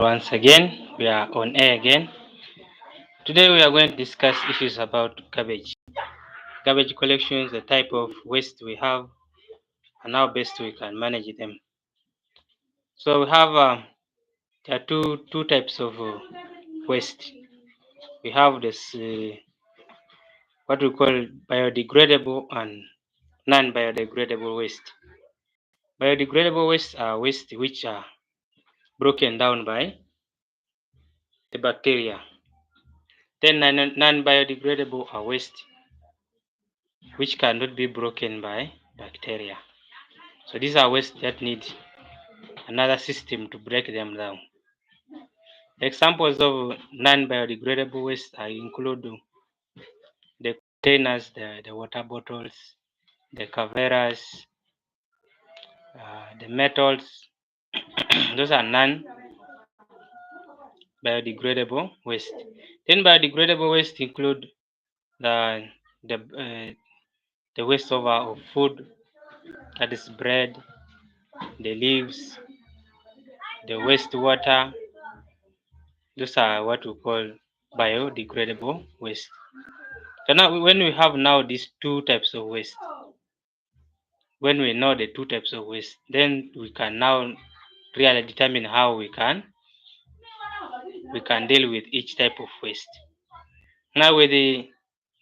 Once again, we are on air again. Today we are going to discuss issues about garbage. Garbage collections, the type of waste we have, and how best we can manage them. So we have there are two types of waste. We have this what we call biodegradable and non-biodegradable waste. Biodegradable waste are waste which are broken down by the bacteria. Then non-biodegradable are waste which cannot be broken by bacteria. So these are wastes that need another system to break them down. Examples of non-biodegradable waste include the containers, the water bottles, the caveras, the metals. Those are non-biodegradable waste. Then biodegradable waste include the the uh, the waste over of food, that is bread, the leaves, the wastewater. Those are what we call biodegradable waste. So now when we have now these two types of waste, when we know the two types of waste, then we can now really determine how we can deal with each type of waste. Now with the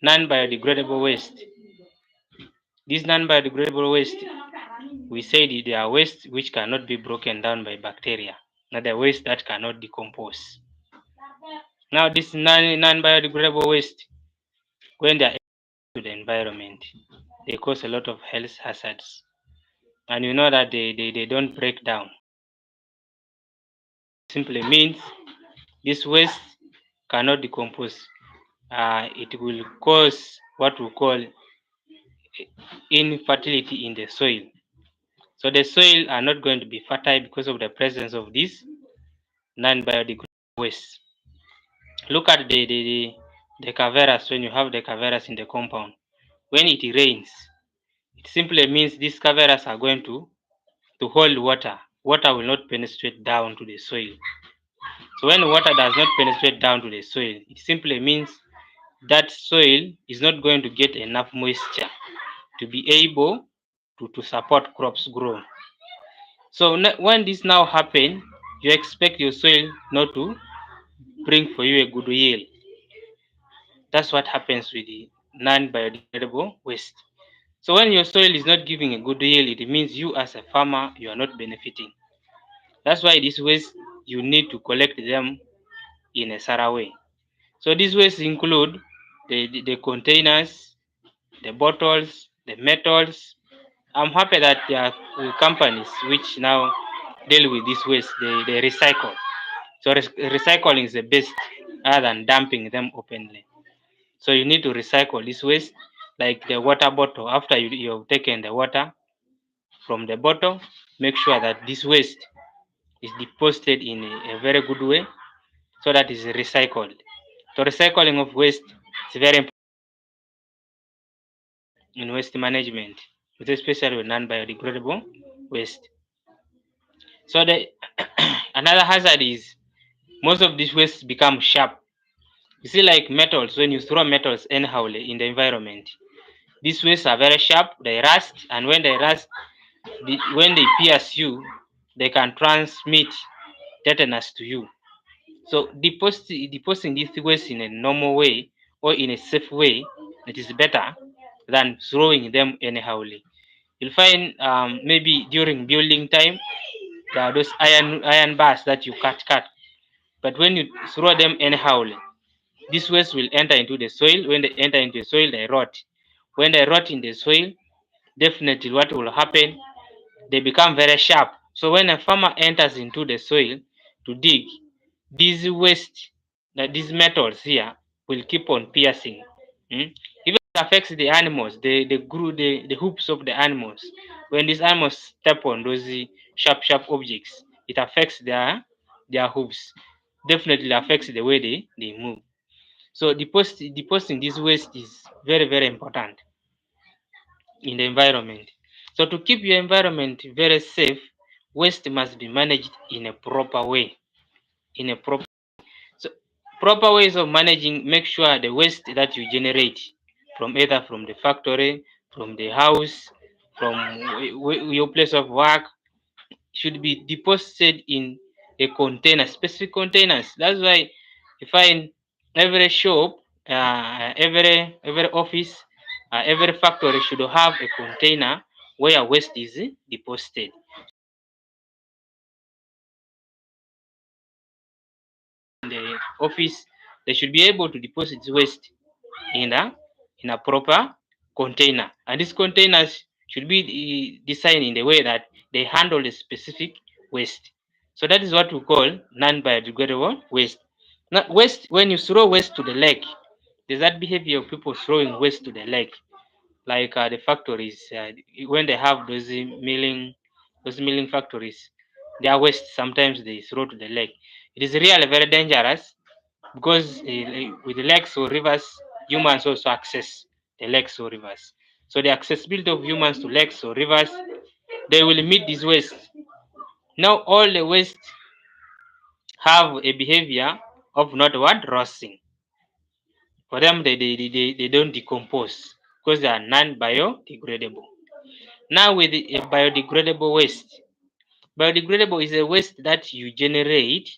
non-biodegradable waste, this non-biodegradable waste, we said they are waste which cannot be broken down by bacteria. Now the waste that cannot decompose. Now this non-biodegradable waste, when they are to the environment, they cause a lot of health hazards. And you know that they don't break down. Simply means this waste cannot decompose. It will cause what we call infertility in the soil. So the soil are not going to be fertile because of the presence of this non-biodegradable waste. Look at the caveras. When you have the caveras in the compound, when it rains, it simply means these caveras are going to hold water. Water will not penetrate down to the soil. So when water does not penetrate down to the soil, it simply means that soil is not going to get enough moisture to be able to support crops grow. So when this now happen, you expect your soil not to bring for you a good yield. That's what happens with the non-biodegradable waste. So when your soil is not giving a good yield, it means you as a farmer, you are not benefiting. That's why these waste, you need to collect them in a thorough way. So these waste include the containers, the bottles, the metals. I'm happy that there are companies which now deal with this waste. They recycle. So recycling is the best other than dumping them openly. So you need to recycle this waste, like the water bottle. After you've taken the water from the bottle, make sure that this waste is deposited in a very good way so that is recycled. So recycling of waste is very important in waste management, especially with non-biodegradable waste. So the another hazard is most of these wastes become sharp. You see, like metals, when you throw metals anyhow in the environment, these wastes are very sharp, they rust, and when they rust, when they pierce you, they can transmit tetanus to you. So depositing these waste in a normal way or in a safe way, it is better than throwing them anyhowly. You'll find maybe during building time, there are those iron bars that you cut. But when you throw them anyhowly, these waste will enter into the soil. When they enter into the soil, they rot. When they rot in the soil, definitely what will happen, they become very sharp. So when a farmer enters into the soil to dig, these waste, these metals here will keep on piercing. Even it affects the animals, the hooves of the animals. When these animals step on those sharp objects, it affects their hooves. Definitely affects the way they move. So depositing this waste is very important in the environment. So to keep your environment very safe, waste must be managed in a proper way. in a proper. So proper ways of managing, make sure the waste that you generate from either from the factory, from the house, from your place of work, should be deposited in a container, specific containers. That's why you find every shop, every office, every factory should have a container where waste is deposited. In the office, they should be able to deposit waste in a proper container, and these containers should be designed in the way that they handle the specific waste. So that is what we call non-biodegradable waste. Now, waste, when you throw waste to the lake, there's that behavior of people throwing waste to the lake, like the factories when they have those milling factories, their waste sometimes they throw to the lake. It is really very dangerous because with the lakes or rivers, humans also access the lakes or rivers. So the accessibility of humans to lakes or rivers, they will meet this waste. Now all the waste have a behavior of not what roasting. For them, they don't decompose because they are non-biodegradable. Now with a biodegradable waste, biodegradable is a waste that you generate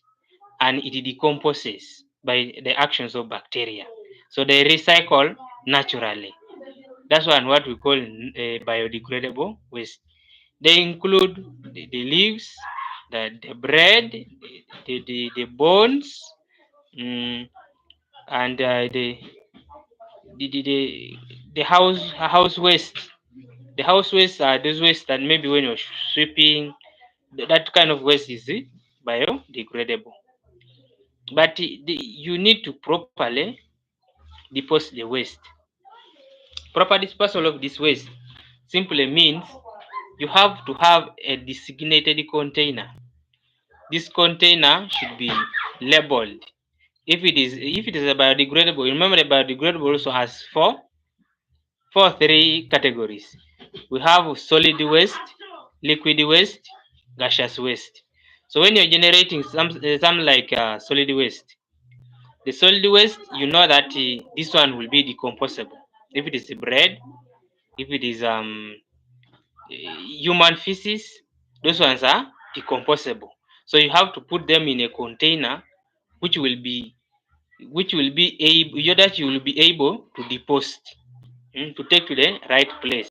and it decomposes by the actions of bacteria. So they recycle naturally. That's one what we call a biodegradable waste. They include the leaves, the bread, the bones, and the house waste. The house waste are those waste that maybe when you're sweeping, that kind of waste is biodegradable. But you need to properly deposit the waste. Proper disposal of this waste simply means you have to have a designated container. This container should be labeled. If it is a biodegradable, remember the biodegradable also has three categories. We have solid waste, liquid waste, gaseous waste. So when you're generating some like solid waste, the solid waste, you know that this one will be decomposable. If it is bread, if it is human feces, those ones are decomposable. So you have to put them in a container which will be able that you will be able to deposit, to take to the right place.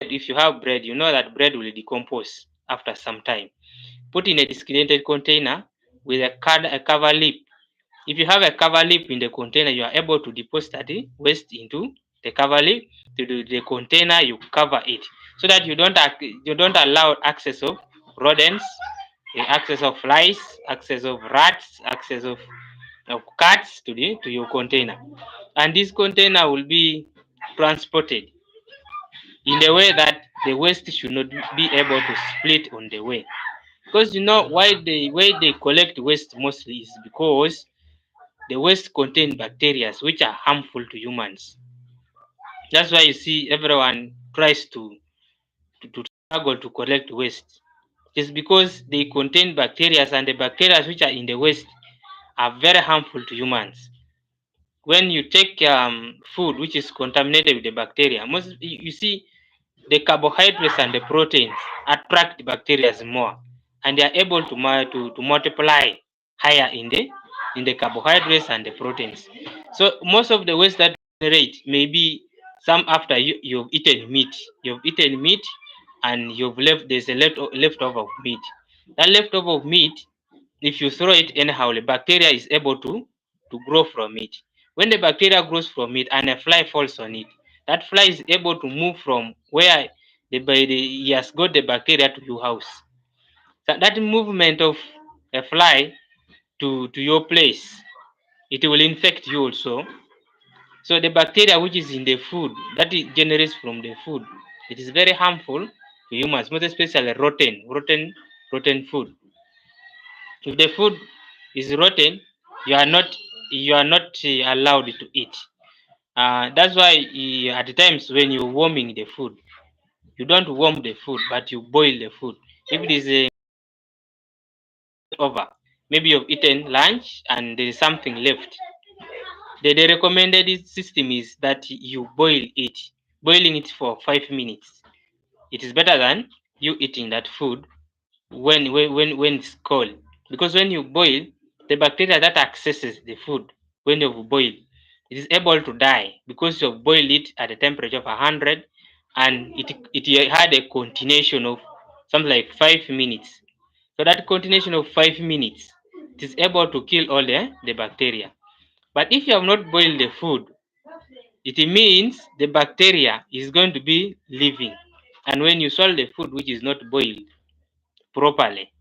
If you have bread, you know that bread will decompose after some time. Put in a designated container with a cover lip. If you have a cover lip in the container, you are able to deposit the waste into the cover lip. To the container, you cover it so that you don't allow access of rodents, access of flies, access of rats, access of cats to your container. And this container will be transported in a way that the waste should not be able to split on the way. Because you know why they collect waste mostly is because the waste contain bacteria which are harmful to humans. That's why you see everyone tries to struggle to collect waste. It's because they contain bacteria, and the bacteria which are in the waste are very harmful to humans. When you take food which is contaminated with the bacteria, you see the carbohydrates and the proteins attract bacteria more, and they are able to multiply higher in the carbohydrates and the proteins. So most of the waste that generate may be some after you've eaten meat. You've eaten meat and there's a leftover of meat. That leftover of meat, if you throw it anyhow, the bacteria is able to grow from it. When the bacteria grows from it and a fly falls on it, that fly is able to move from where he has got the bacteria to your house. So that movement of a fly to your place, it will infect you also. So the bacteria which is in the food that it generates from the food, it is very harmful to humans, most especially rotten food. If the food is rotten, you are not allowed to eat. That's why at times when you're warming the food, you don't warm the food, but you boil the food. If it is over. Maybe you've eaten lunch and there is something left. The recommended system is that you boil it, boiling it for 5 minutes. It is better than you eating that food when it's cold, because when you boil, the bacteria that accesses the food when you boil, it is able to die because you boiled it at a temperature of 100, and it had a continuation of something like 5 minutes. So that continuation of 5 minutes, it is able to kill all the bacteria. But if you have not boiled the food, it means the bacteria is going to be living, and when you swallow the food which is not boiled properly,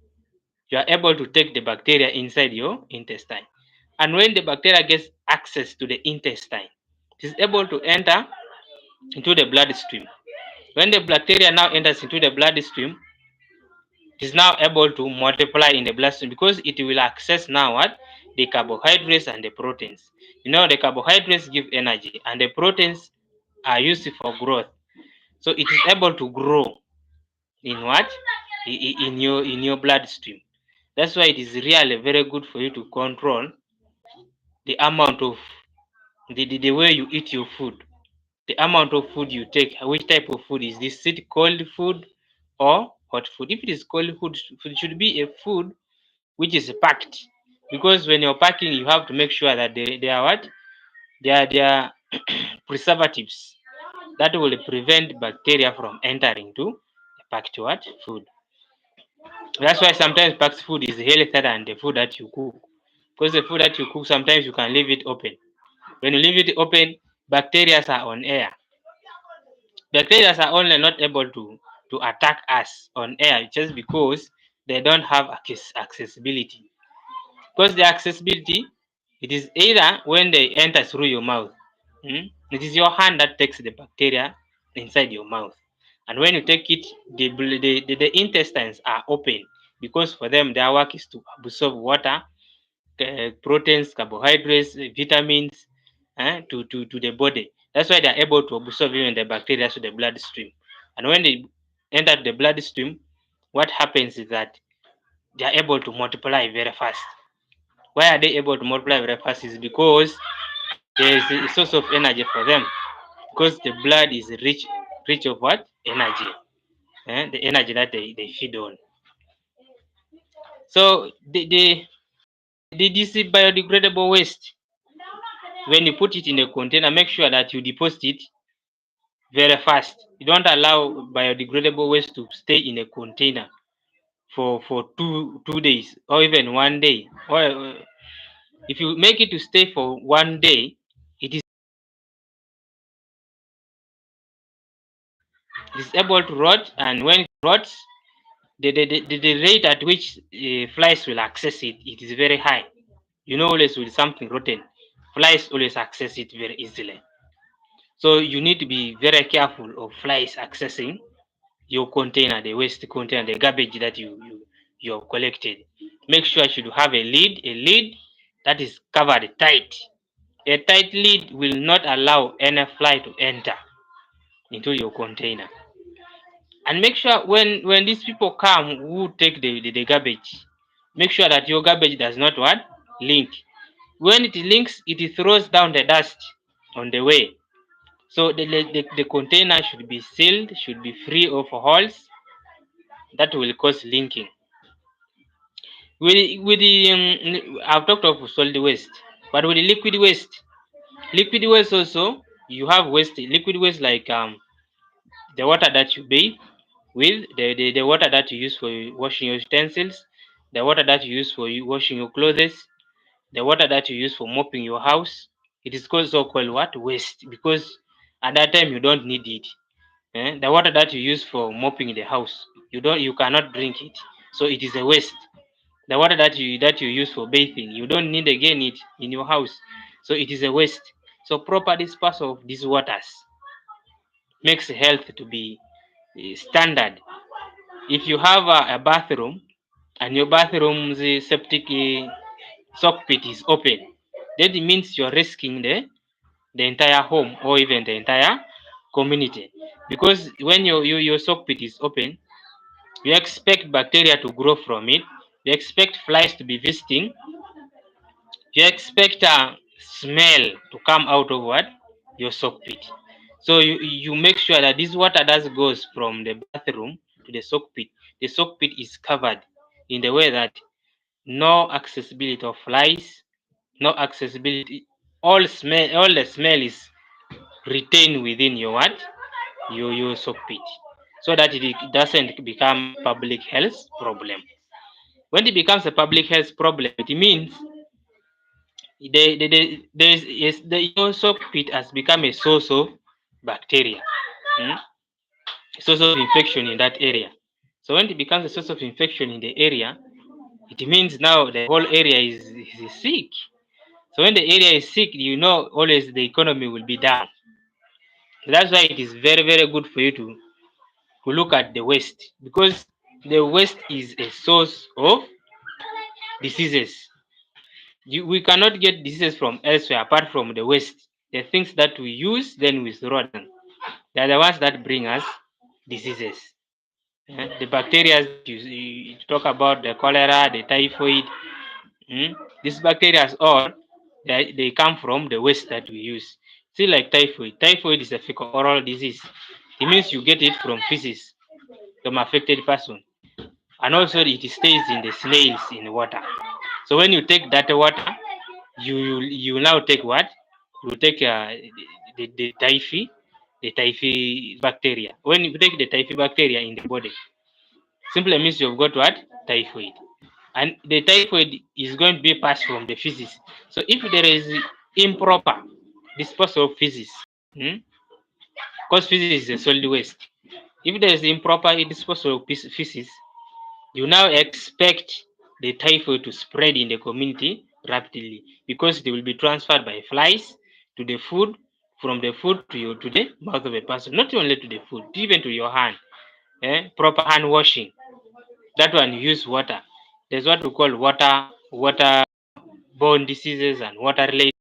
you are able to take the bacteria inside your intestine. And when the bacteria gets access to the intestine, it is able to enter into the bloodstream. When the bacteria now enters into the bloodstream, it is now able to multiply in the bloodstream, because it will access now what? The carbohydrates and the proteins. You know, the carbohydrates give energy and the proteins are used for growth. So it is able to grow in what? In your bloodstream. That's why it is really very good for you to control the amount of the way you eat your food, the amount of food you take. Which type of food is this? Is it cold food or hot food? If it is cold food, it should be a food which is packed, because when you're packing, you have to make sure that they are what? They are preservatives that will prevent bacteria from entering to the packed what? Food. That's why sometimes packed food is healthier than the food that you cook, because the food that you cook, sometimes you can leave it open. When you leave it open, bacteria are on air. Bacteria are only not able to attack us on air just because they don't have accessibility. Because the accessibility, it is either when they enter through your mouth. It is your hand that takes the bacteria inside your mouth. And when you take it, the intestines are open, because for them, their work is to absorb water, proteins, carbohydrates, vitamins, to the body. That's why they are able to absorb even the bacteria to the bloodstream. And when they enter the bloodstream, what happens is that they are able to multiply very fast. Why are they able to multiply very fast? Is because there is a source of energy for them, because the blood is rich of what? Energy. The energy that they feed on. So this biodegradable waste, when you put it in a container, make sure that you deposit it very fast. You don't allow biodegradable waste to stay in a container for 2 days or even 1 day. Or if you make it to stay for 1 day, it is able to rot, and when it rots, the rate at which flies will access it, it is very high. You know, always with something rotten, flies always access it very easily. So you need to be very careful of flies accessing your container, the waste container, the garbage that you have collected. Make sure you should have a lid that is covered tight. A tight lid will not allow any fly to enter into your container. And make sure when these people come who take the garbage, make sure that your garbage does not what? Link. When it links, it throws down the dust on the way. So the container should be sealed, should be free of holes that will cause linking. With the I've talked of solid waste, but with the liquid waste also, you have waste, liquid waste like the water that you bathe with, the water that you use for washing your utensils, the water that you use for washing your clothes, the water that you use for mopping your house. It is also called what? Waste, because at that time you don't need it. The water that you use for mopping the house, you cannot drink it, so it is a waste. The water that you use for bathing, you don't need again it in your house, so it is a waste. So proper disposal of these waters makes health to be standard. If you have a bathroom and your bathroom's septic soak pit is open, that means you're risking the entire home or even the entire community, because when your soak pit is open, you expect bacteria to grow from it. you expect flies to be visiting, you expect a smell to come out of what? Your soak pit. So you make sure that this water that goes from the bathroom to the soak pit. The soak pit is covered in the way that no accessibility of flies, no accessibility, all the smell is retained within your what? Your soak pit. So that it doesn't become a public health problem. When it becomes a public health problem, it means the soak pit has become a source of bacteria, source of infection in that area. So when it becomes a source of infection in the area, it means now the whole area is sick. So when the area is sick, always the economy will be down. So that's why it is very, very good for you to look at the waste, because the waste is a source of diseases. We cannot get diseases from elsewhere apart from the waste. The things that we use, then we throw them. They are the ones that bring us diseases. The bacteria you talk about, the cholera, the typhoid, these bacteria all they come from the waste that we use. See, like typhoid. Typhoid is a fecal oral disease. It means you get it from feces from affected person, and also it stays in the snails in water. So when you take that water, you now take what? You take the typhi bacteria. When you take the typhi bacteria in the body, simply means you've got what? Typhoid. And the typhoid is going to be passed from the feces. So if there is improper disposal of feces, because feces is a solid waste, if there is improper disposal of feces, you now expect the typhoid to spread in the community rapidly, because they will be transferred by flies to the food, from the food to the mouth of a person. Not only to the food, even to your hand. Proper hand washing. That one you use water. There's what we call waterborne diseases and water related